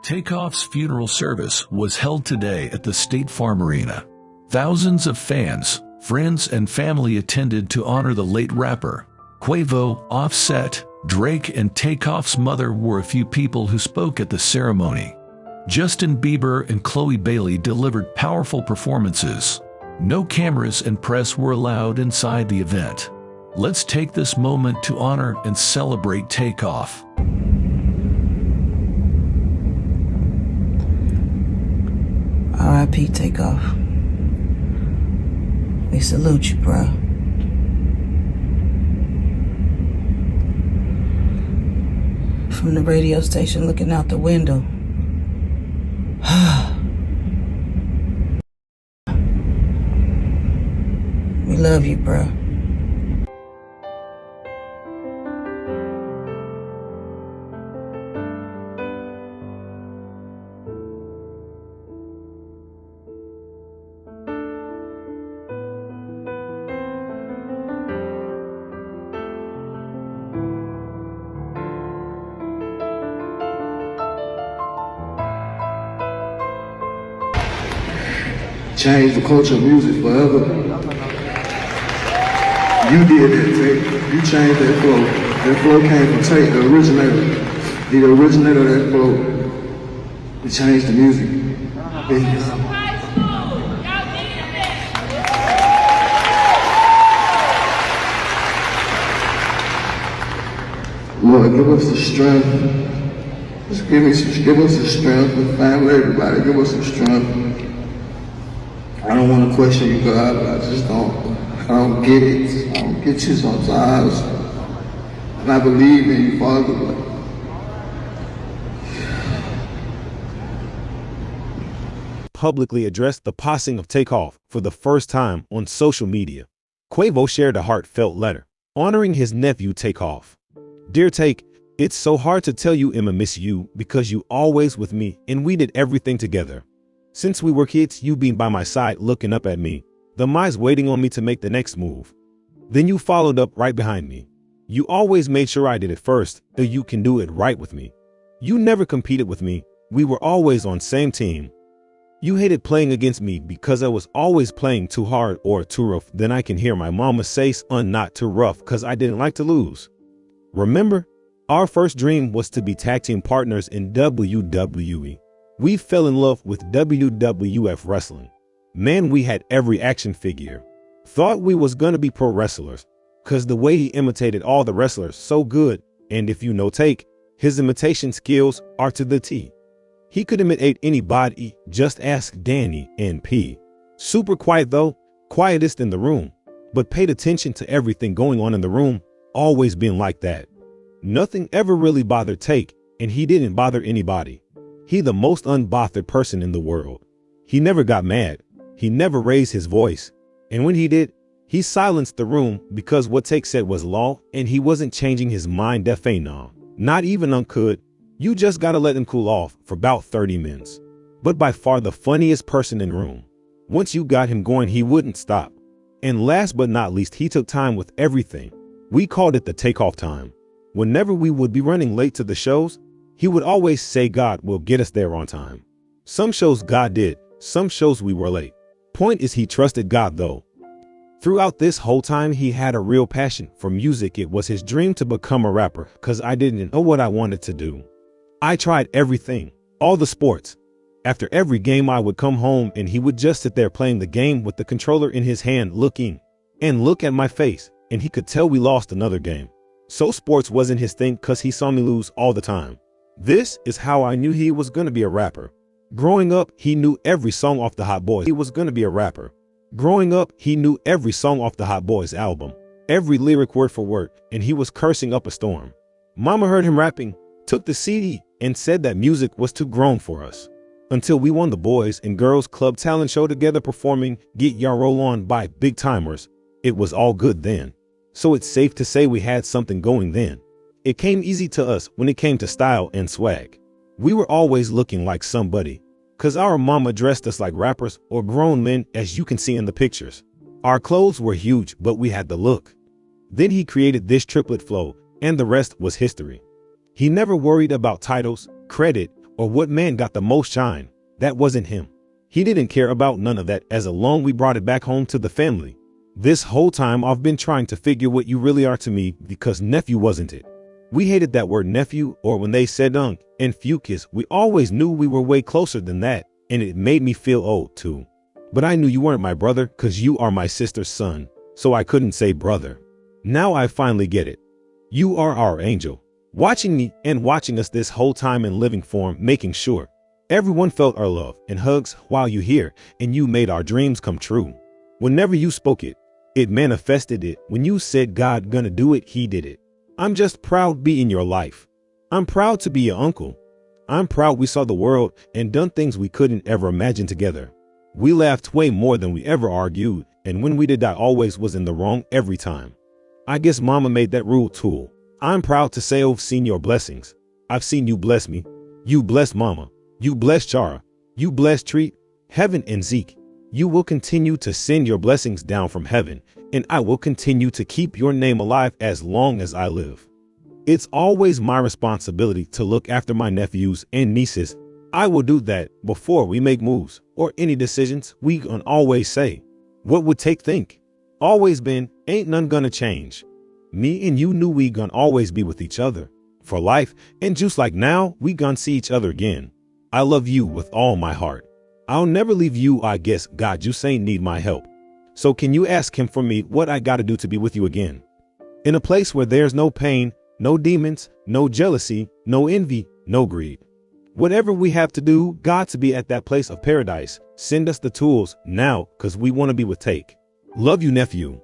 Takeoff's funeral service was held today at the State Farm Arena. Thousands of fans, friends, and family attended to honor the late rapper. Quavo, Offset, Drake, and Takeoff's mother were a few people who spoke at the ceremony. Justin Bieber and Chloe Bailey delivered powerful performances. No cameras and press were allowed inside the event. Let's take this moment to honor and celebrate Takeoff. R.I.P. Takeoff. We salute you, bro. From the radio station looking out the window. We love you, bro. Change the culture of music forever. You did that, Tate. You changed that flow. That flow came from Tate, the originator. The originator of that flow. It changed the music. Lord, give us the strength. Just give us the strength. The family, everybody, give us some strength. I don't want to question you, God, but I don't get it. I don't get you sometimes. And I believe in you, Father, but publicly addressed the passing of Takeoff for the first time on social media. Quavo shared a heartfelt letter honoring his nephew Takeoff. Dear Take, it's so hard to tell you I'ma miss you because you always with me and we did everything together. Since we were kids, you been by my side looking up at me, the mice waiting on me to make the next move. Then you followed up right behind me. You always made sure I did it first, that you can do it right with me. You never competed with me. We were always on same team. You hated playing against me because I was always playing too hard or too rough. Then I can hear my mama say, son, not too rough, because I didn't like to lose. Remember, our first dream was to be tag team partners in WWE. We fell in love with WWF wrestling. Man, we had every action figure. Thought we was gonna be pro wrestlers, cause the way he imitated all the wrestlers so good, and if you know Take, his imitation skills are to the T. He could imitate anybody, just ask Danny and P. Super quiet though, quietest in the room, but paid attention to everything going on in the room, always been like that. Nothing ever really bothered Take, and he didn't bother anybody. He the most unbothered person in the world. He never got mad. He never raised his voice. And when he did, he silenced the room because what Take said was law and he wasn't changing his mind no. Not even could. You just gotta let him cool off for about 30 minutes. But by far the funniest person in the room. Once you got him going, he wouldn't stop. And last but not least, he took time with everything. We called it the Takeoff time. Whenever we would be running late to the shows, he would always say God will get us there on time. Some shows God did, some shows we were late. Point is he trusted God though. Throughout this whole time he had a real passion for music. It was his dream to become a rapper cause I didn't know what I wanted to do. I tried everything, all the sports. After every game I would come home and he would just sit there playing the game with the controller in his hand looking and look at my face and he could tell we lost another game. So sports wasn't his thing cause he saw me lose all the time. This is how I knew he was going to be a rapper. Growing up, he knew every song off the Hot Boys. He was going to be a rapper. Growing up, he knew every song off the Hot Boys album, every lyric word for word, and he was cursing up a storm. Mama heard him rapping, took the CD, and said that music was too grown for us. Until we won the Boys and Girls Club talent show together performing Get Ya Roll On by Big Timers. It was all good then. So it's safe to say we had something going then. It came easy to us when it came to style and swag. We were always looking like somebody, cause our mama dressed us like rappers or grown men as you can see in the pictures. Our clothes were huge, but we had the look. Then he created this triplet flow, and the rest was history. He never worried about titles, credit, or what man got the most shine. That wasn't him. He didn't care about none of that as long we brought it back home to the family. This whole time I've been trying to figure what you really are to me because nephew wasn't it. We hated that word nephew, or when they said unk and fucus, we always knew we were way closer than that, and it made me feel old too. But I knew you weren't my brother cause you are my sister's son, so I couldn't say brother. Now I finally get it. You are our angel, watching me and watching us this whole time in living form, making sure everyone felt our love and hugs while you here, and you made our dreams come true. Whenever you spoke it, it manifested it. When you said God gonna do it, he did it. I'm just proud be in your life. I'm proud to be your uncle. I'm proud we saw the world and done things we couldn't ever imagine together. We laughed way more than we ever argued, and when we did, I always was in the wrong every time. I guess mama made that rule too. I'm proud to say I've seen your blessings. I've seen you bless me. You bless mama. You bless Chara. You bless Treat, Heaven, and Zeke. You will continue to send your blessings down from heaven, and I will continue to keep your name alive as long as I live. It's always my responsibility to look after my nephews and nieces. I will do that before we make moves or any decisions. We can always say, what would Take think? Always been, ain't none gonna change. Me and you knew we gonna always be with each other for life, and just like now, we gonna see each other again. I love you with all my heart. I'll never leave you. I guess God just ain't need my help. So can you ask him for me what I gotta do to be with you again? In a place where there's no pain, no demons, no jealousy, no envy, no greed. Whatever we have to do, God, to be at that place of paradise, send us the tools now, cause we want to be with Take. Love you, nephew.